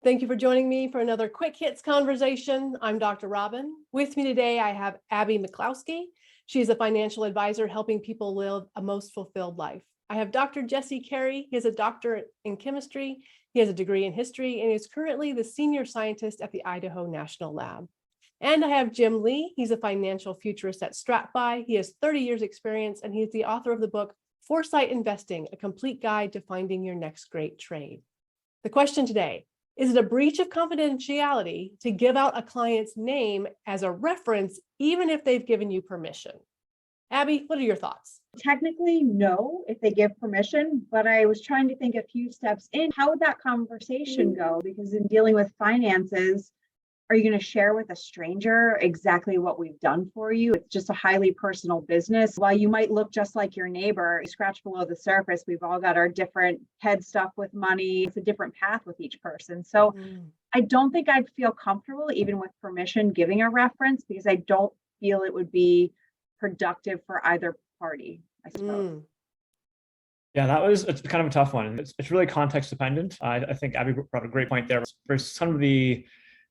Thank you for joining me for another Quick Hits conversation. I'm Dr. Robyn. With me today, I have Abby McCloskey. She's a financial advisor helping people live a most fulfilled life. I have Dr. Jesse Carey. He is a doctorate in chemistry. He has a degree in history and is currently the senior scientist at the Idaho National Lab. And I have Jim Lee. He's a financial futurist at StratFi. He has 30 years experience and he's the author of the book, Foresight Investing, a complete guide to finding your next great trade. The question today: is it a breach of confidentiality to give out a client's name as a reference, even if they've given you permission? Abby, what are your thoughts? Technically, no, if they give permission, but I was trying to think a few steps in. How would that conversation go? Because in dealing with finances, are you going to share with a stranger exactly what we've done for you? It's just a highly personal business. While you might look just like your neighbor, you scratch below the surface. We've all got our different head stuff with money. It's a different path with each person. So I don't think I'd feel comfortable, even with permission, giving a reference, because I don't feel it would be productive for either party, I suppose. Yeah, it's kind of a tough one. It's really context dependent. I think Abby brought a great point there. For some of the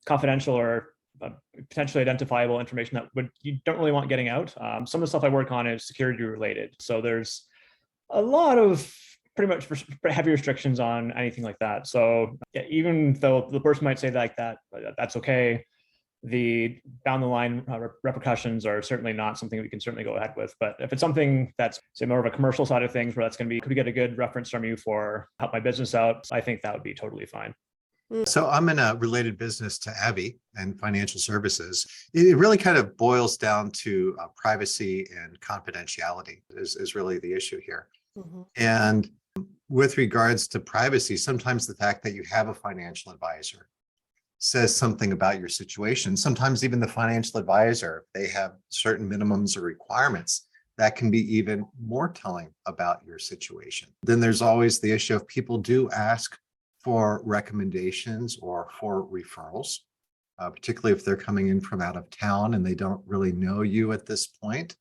confidential or potentially identifiable information that you don't really want getting out. Some of the stuff I work on is security related. So there's a lot of pretty much heavy restrictions on anything like that. So yeah, even though the person might say that's okay, the down the line repercussions are certainly not something we can certainly go ahead with. But if it's something that's, say, more of a commercial side of things, where that's going to be, could we get a good reference from you for help my business out? I think that would be totally fine. So I'm in a related business to Abby and financial services. It really kind of boils down to privacy and confidentiality is really the issue here. And with regards to privacy, sometimes the fact that you have a financial advisor says something about your situation. Sometimes even the financial advisor, they have certain minimums or requirements that can be even more telling about your situation. Then there's always the issue of people do ask for recommendations or for referrals, particularly if they're coming in from out of town and they don't really know you at this point,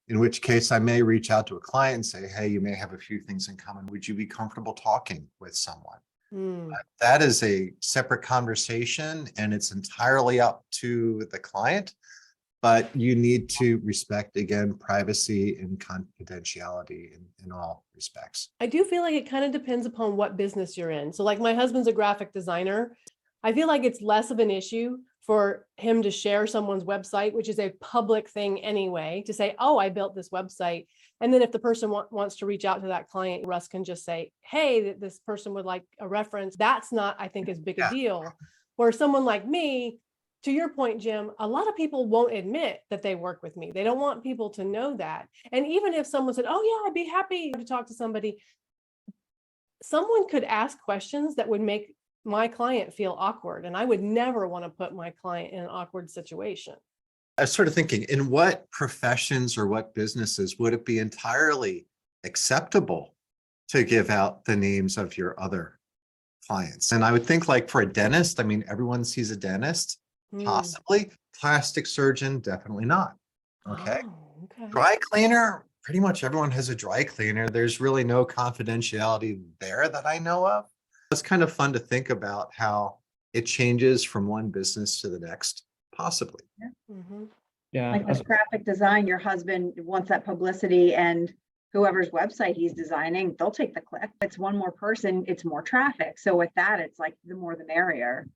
in which case I may reach out to a client and say, hey, you may have a few things in common. Would you be comfortable talking with someone? That is a separate conversation and it's entirely up to the client, but you need to respect, again, privacy and confidentiality in all respects. I do feel like it kind of depends upon what business you're in. So like my husband's a graphic designer. I feel like it's less of an issue for him to share someone's website, which is a public thing anyway, to say, oh, I built this website. And then if the person wants to reach out to that client, Russ can just say, hey, this person would like a reference. That's not, I think, as big a deal. Where someone like me, to your point, Jim, a lot of people won't admit that they work with me. They don't want people to know that. And even if someone said, oh yeah, I'd be happy to talk to somebody, someone could ask questions that would make my client feel awkward. And I would never want to put my client in an awkward situation. I was sort of thinking, in what professions or what businesses would it be entirely acceptable to give out the names of your other clients? And I would think, like, for a dentist, I mean, everyone sees a dentist. Possibly. Plastic surgeon, definitely not. Okay. Dry cleaner, pretty much everyone has a dry cleaner. There's really no confidentiality there that I know of. It's kind of fun to think about how it changes from one business to the next, possibly. Yeah. Like with graphic design, your husband wants that publicity and whoever's website he's designing, they'll take the click. It's one more person, it's more traffic. So with that, it's like the more the merrier.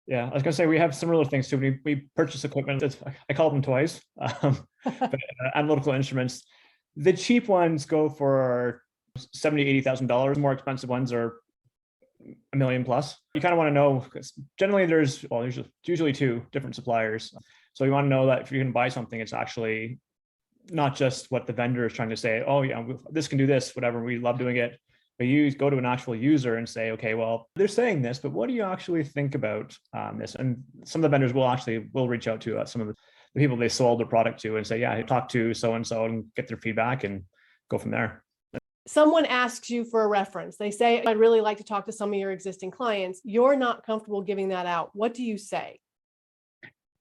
Yeah, I was gonna say we have similar things too. We purchase equipment. I call them toys, but analytical instruments. The cheap ones go for $70,000, $80,000. More expensive ones are $1 million plus. You kind of want to know, because generally there's usually two different suppliers. So you want to know that if you're going to buy something, it's actually not just what the vendor is trying to say. Oh yeah, this can do this, whatever. We love doing it. But you go to an actual user and say, okay, well, they're saying this, but what do you actually think about this? And some of the vendors will reach out to some of the people they sold their product to and say, yeah, I talked to so-and-so and get their feedback and go from there. Someone asks you for a reference. They say, I'd really like to talk to some of your existing clients. You're not comfortable giving that out. What do you say?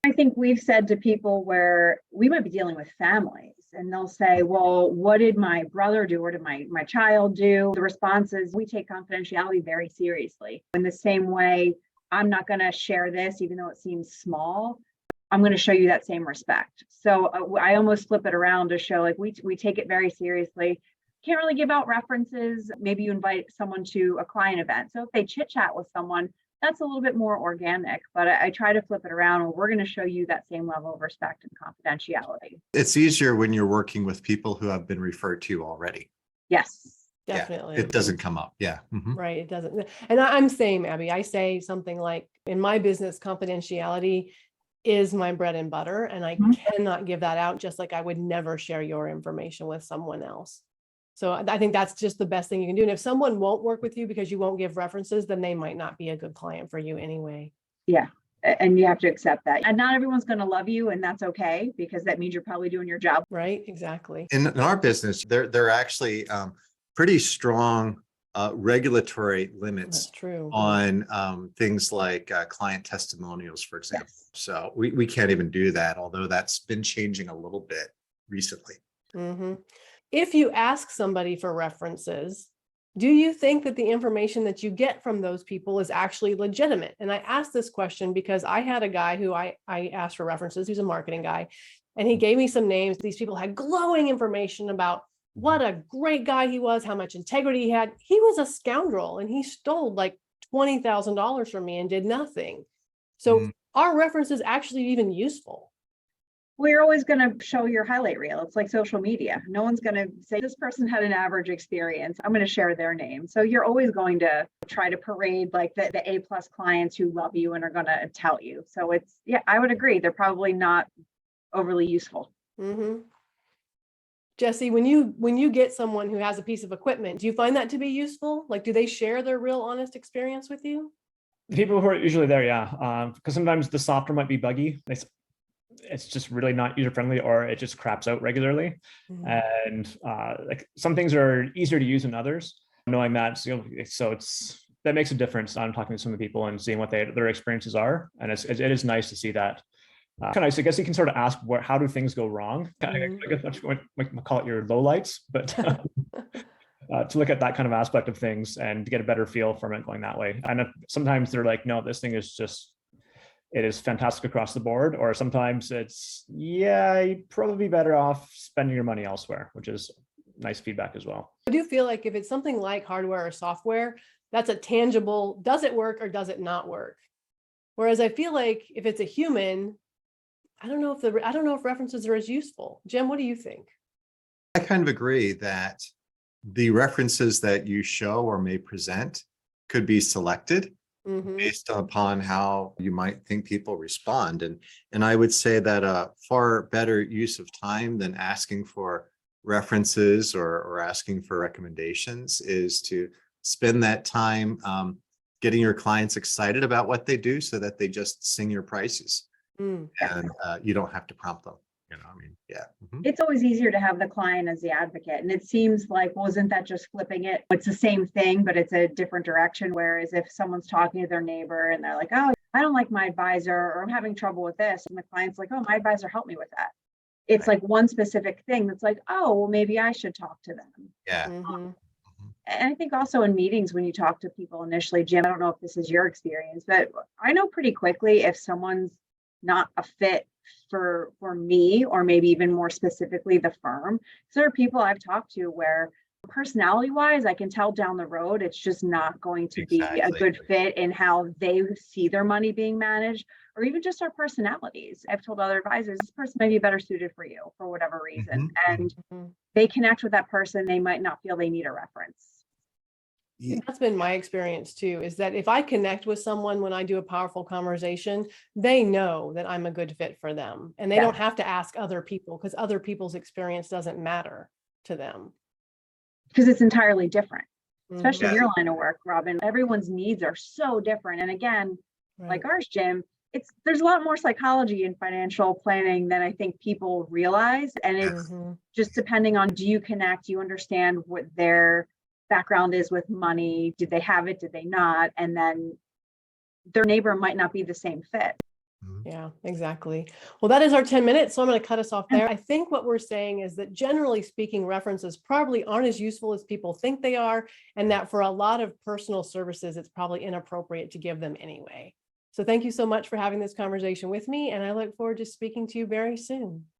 I think we've said to people where we might be dealing with families and they'll say, well, what did my brother do? Or did my child do? The response is, we take confidentiality very seriously. In the same way, I'm not going to share this, even though it seems small. I'm going to show you that same respect. So I almost flip it around to show like we take it very seriously. Can't really give out references. Maybe you invite someone to a client event. So if they chit chat with someone, that's a little bit more organic, but I try to flip it around and we're going to show you that same level of respect and confidentiality. It's easier when you're working with people who have been referred to already. Yes. Definitely. It doesn't come up. Yeah. Mhm. Right. It doesn't. And I'm same, Abby. I say something like, in my business, confidentiality is my bread and butter, and I cannot give that out, just like I would never share your information with someone else. So I think that's just the best thing you can do. And if someone won't work with you because you won't give references, then they might not be a good client for you anyway. Yeah. And you have to accept that. And not everyone's going to love you, and that's okay, because that means you're probably doing your job. Right. Exactly. In our business, there are actually pretty strong regulatory That's limits true. on things like client testimonials, for example. Yes. So we can't even do that, although that's been changing a little bit recently. Mhm. If you ask somebody for references, do you think that the information that you get from those people is actually legitimate? And I asked this question because I had a guy who I asked for references, who's a marketing guy, and he gave me some names. These people had glowing information about what a great guy he was, how much integrity he had. He was a scoundrel and he stole like $20,000 from me and did nothing. So are references actually even useful? We're always going to show your highlight reel. It's like social media. No one's going to say this person had an average experience. I'm going to share their name. So you're always going to try to parade like the A+ clients who love you and are going to tell you. So it's, yeah, I would agree. They're probably not overly useful. Mm-hmm. Jesse, when you get someone who has a piece of equipment, do you find that to be useful? Like, do they share their real honest experience with you? The people who are usually there, yeah, because sometimes the software might be buggy. It's just really not user friendly, or it just craps out regularly. And like some things are easier to use than others. Knowing that, so that makes a difference. I'm talking to some of the people and seeing what their experiences are, and it is nice to see that. Kind of nice. I guess you can sort of ask how do things go wrong. I guess that's what we call it, your lowlights, but to look at that kind of aspect of things and to get a better feel from it going that way. And sometimes they're like, no, this thing is just, it is fantastic across the board. Or sometimes it's, yeah, you'd probably be better off spending your money elsewhere, which is nice feedback as well. I do feel like if it's something like hardware or software, that's a tangible, does it work or does it not work? Whereas I feel like if it's a human, I don't know if references are as useful. Jim, what do you think? I kind of agree that the references that you show or may present could be selected based upon how you might think people respond. And I would say that a far better use of time than asking for references or asking for recommendations is to spend that time getting your clients excited about what they do so that they just sing your prices. And you don't have to prompt them, I mean, yeah. It's always easier to have the client as the advocate. And it seems like, well, isn't that just flipping it? It's the same thing, but it's a different direction. Whereas if someone's talking to their neighbor and they're like, oh, I don't like my advisor, or I'm having trouble with this. And the client's like, oh, my advisor helped me with that. It's like one specific thing that's like, oh, well, maybe I should talk to them. Yeah. And I think also in meetings, when you talk to people initially, Jim, I don't know if this is your experience, but I know pretty quickly if someone's not a fit for me, or maybe even more specifically the firm. So there are people I've talked to where personality wise, I can tell down the road, it's just not going to be a good fit in how they see their money being managed, or even just our personalities. I've told other advisors, this person may be better suited for you for whatever reason. And they connect with that person, they might not feel they need a reference. That's been my experience too, is that if I connect with someone when I do a powerful conversation, they know that I'm a good fit for them. And they don't have to ask other people, because other people's experience doesn't matter to them. Because it's entirely different, especially in your line of work, Robyn. Everyone's needs are so different. And again, like ours, Jim, there's a lot more psychology in financial planning than I think people realize. And it's just depending on, do you connect, do you understand what their background is with money? Did they have it? Did they not? And then their neighbor might not be the same fit. Mhm. Yeah, exactly. Well, that is our 10 minutes, so I'm going to cut us off there. I think what we're saying is that generally speaking, references probably aren't as useful as people think they are, and that for a lot of personal services, it's probably inappropriate to give them anyway. So thank you so much for having this conversation with me, and I look forward to speaking to you very soon.